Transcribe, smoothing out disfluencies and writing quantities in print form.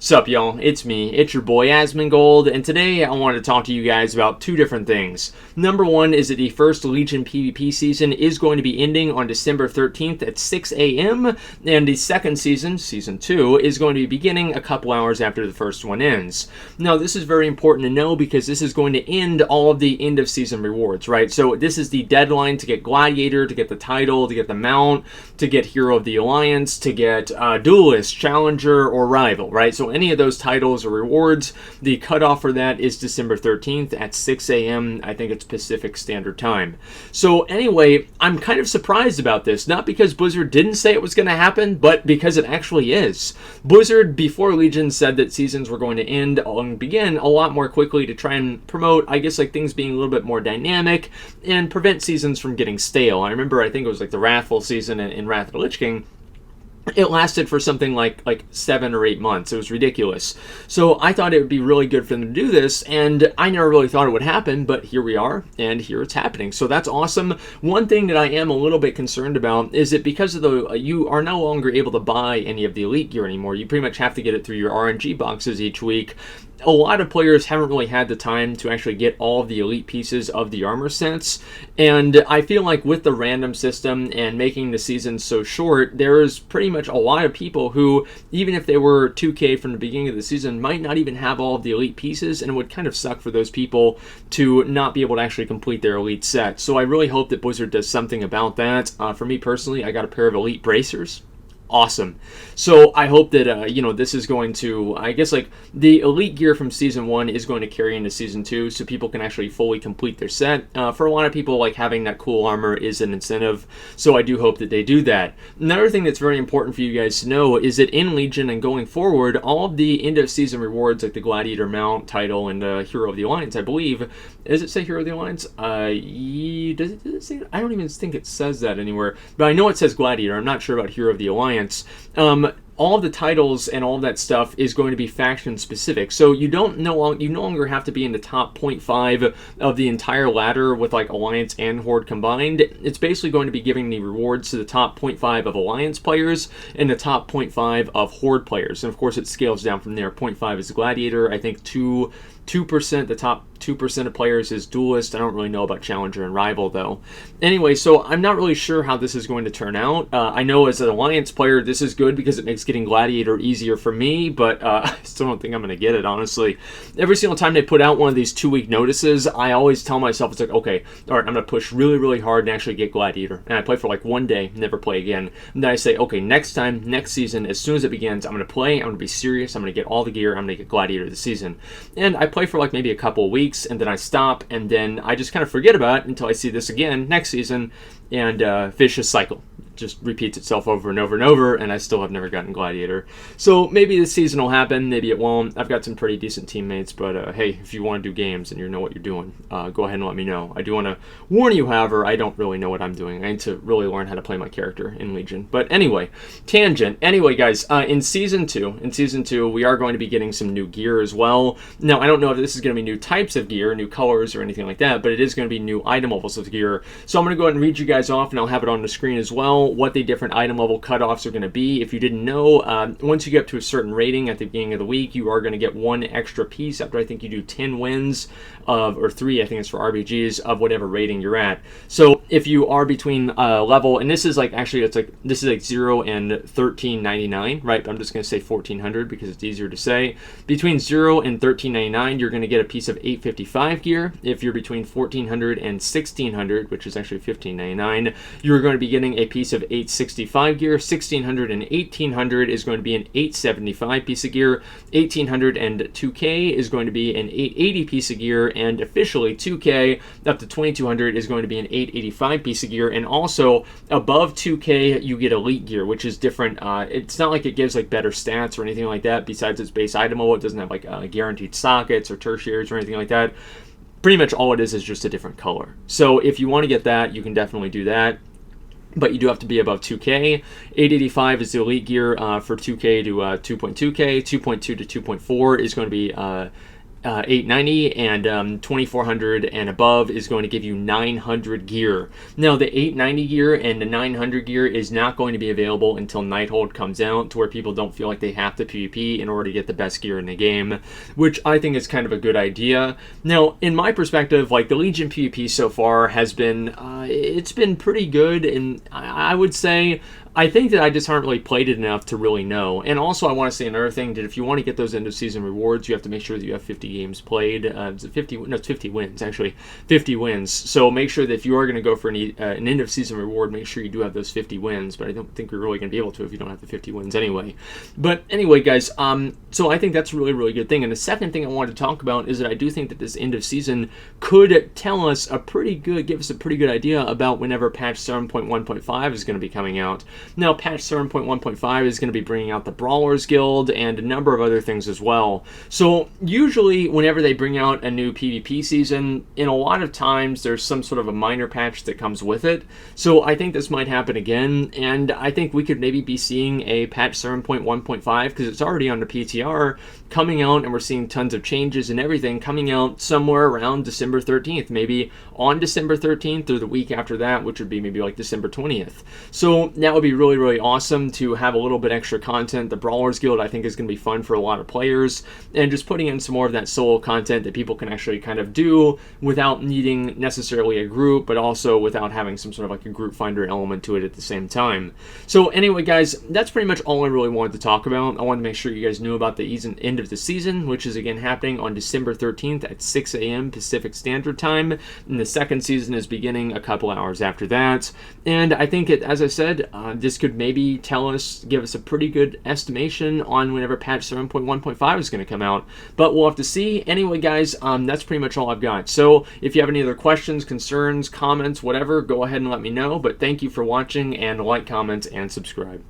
Sup y'all, it's me, it's your boy Asmongold, and today I wanted to talk to you guys about two different things. Number one is that the first Legion PvP season is going to be ending on December 13th at 6 a.m., and the second season, Season 2, is going to be beginning a couple hours after the first one ends. Now this is very important to know because this is going to end all of the end of season rewards, right? So this is the deadline to get Gladiator, to get the title, to get the mount, to get Hero of the Alliance, to get Duelist, Challenger, or Rival, right? So any of those titles or rewards, the cutoff for that is December 13th at 6 a.m. I think it's Pacific Standard Time. So anyway, I'm kind of surprised about this, not because Blizzard didn't say it was going to happen, but because it actually is. Blizzard, before Legion, said that seasons were going to end and begin a lot more quickly to try and promote, I guess, like things being a little bit more dynamic and prevent seasons from getting stale. I remember, I think it was like the Wrathful season in Wrath of the Lich King. It lasted for something like 7 or 8 months. It was ridiculous. So I thought it would be really good for them to do this, and I never really thought it would happen, but here we are, and here it's happening. So that's awesome. One thing that I am a little bit concerned about is that because of you are no longer able to buy any of the Elite gear anymore. You pretty much have to get it through your RNG boxes each week. A lot of players haven't really had the time to actually get all of the Elite pieces of the armor sets, and I feel like with the random system and making the season so short, there is pretty much a lot of people who, even if they were 2K from the beginning of the season, might not even have all of the Elite pieces, and it would kind of suck for those people to not be able to actually complete their Elite set. So I really hope that Blizzard does something about that. For me personally, I got a pair of Elite bracers. Awesome. So I hope that this is going to, I guess, like the Elite gear from Season 1 is going to carry into Season 2 so people can actually fully complete their set. For a lot of people, like having that cool armor is an incentive, so I do hope that they do that. Another thing that's very important for you guys to know is that in Legion and going forward, all of the end of season rewards like the Gladiator mount, title, and Hero of the Alliance, I believe, does it say Hero of the Alliance? Does it say? I don't even think it says that anywhere, but I know it says Gladiator. I'm not sure about Hero of the Alliance. All of the titles and all of that stuff is going to be faction specific, so you no longer have to be in the top 0.5 of the entire ladder with like Alliance and Horde combined. It's basically going to be giving the rewards to the top 0.5 of Alliance players and the top 0.5 of Horde players, and of course it scales down from there. 0.5 is Gladiator, I think 2%, the top 2% of players is Duelist. I don't really know about Challenger and Rival, though. Anyway, so I'm not really sure how this is going to turn out. I know as an Alliance player, this is good because it makes getting Gladiator easier for me, but I still don't think I'm going to get it, honestly. Every single time they put out one of these 2-week notices, I always tell myself, it's like, okay, all right, I'm going to push really, really hard and actually get Gladiator. And I play for like one day, never play again. And then I say, okay, next time, next season, as soon as it begins, I'm going to play, I'm going to be serious, I'm going to get all the gear, I'm going to get Gladiator this season. And I play for like maybe a couple of weeks, and then I stop, and then I just kind of forget about it until I see this again next season, and vicious cycle. Just repeats itself over and over and over, and I still have never gotten Gladiator. So maybe this season will happen, maybe it won't. I've got some pretty decent teammates, but hey, if you want to do games and you know what you're doing, go ahead and let me know. I do want to warn you, however, I don't really know what I'm doing. I need to really learn how to play my character in Legion. But anyway, tangent. Anyway, guys, in Season 2, we are going to be getting some new gear as well. Now, I don't know if this is going to be new types of gear, new colors, or anything like that, but it is going to be new item levels of gear. So I'm going to go ahead and read you guys off, and I'll have it on the screen as well, what the different item level cutoffs are going to be. If you didn't know, once you get up to a certain rating at the beginning of the week, you are going to get one extra piece after I think you do 10 wins or 3, I think it's for RBGs, of whatever rating you're at. So if you are between level, and this is like, actually it's like, this is like 0 and 1399, right? But I'm just going to say 1400 because it's easier to say. Between 0 and 1399, you're going to get a piece of 855 gear. If you're between 1400 and 1600, which is actually 1599, you're going to be getting a piece of 865 gear. 1600 and 1800 is going to be an 875 piece of gear. 1800 and 2K is going to be an 880 piece of gear, and officially 2K up to 2200 is going to be an 885 piece of gear. And also above 2K you get Elite gear, which is different. It's not like it gives like better stats or anything like that. Besides its base item level, it doesn't have like guaranteed sockets or tertiaries or anything like that. Pretty much all it is just a different color. So if you want to get that, you can definitely do that. But you do have to be above 2K. 885 is the Elite gear for 2K to 2.2K. 2.2 to 2.4 is going to be 890, and 2400 and above is going to give you 900 gear. Now the 890 gear and the 900 gear is not going to be available until Nighthold comes out, to where people don't feel like they have to PvP in order to get the best gear in the game, which I think is kind of a good idea. Now, in my perspective, like, the Legion PvP so far has been, it's been pretty good, and I would say, I think that I just haven't really played it enough to really know. And also, I want to say another thing, that if you want to get those end of season rewards, you have to make sure that you have 50 games played. It's 50, no, it's 50 wins, actually. 50 wins. So make sure that if you are going to go for an end of season reward, make sure you do have those 50 wins. But I don't think you're really going to be able to if you don't have the 50 wins anyway. But anyway, guys, so I think that's a really, really good thing. And the second thing I wanted to talk about is that I do think that this end of season could tell us give us a pretty good idea about whenever patch 7.1.5 is going to be coming out. Now, patch 7.1.5 is going to be bringing out the Brawlers Guild and a number of other things as well. So usually whenever they bring out a new PvP season, in a lot of times there's some sort of a minor patch that comes with it. So I think this might happen again, and I think we could maybe be seeing a patch 7.1.5, because it's already on the PTR, coming out, and we're seeing tons of changes and everything coming out somewhere around December 13th, maybe on December 13th or the week after that, which would be maybe like December 20th. So that would be really, really awesome to have a little bit extra content. The Brawlers Guild, I think, is going to be fun for a lot of players, and just putting in some more of that solo content that people can actually kind of do without needing necessarily a group, but also without having some sort of like a group finder element to it at the same time. So anyway, guys, that's pretty much all I really wanted to talk about. I wanted to make sure you guys knew about the end of the season, which is again happening on December 13th at 6 a.m. Pacific Standard Time, and the second season is beginning a couple hours after that. And I think as I said, this could maybe give us a pretty good estimation on whenever patch 7.1.5 is going to come out, but we'll have to see. Anyway, guys, that's pretty much all I've got. So if you have any other questions, concerns, comments, whatever, go ahead and let me know. But thank you for watching, and like, comment, and subscribe.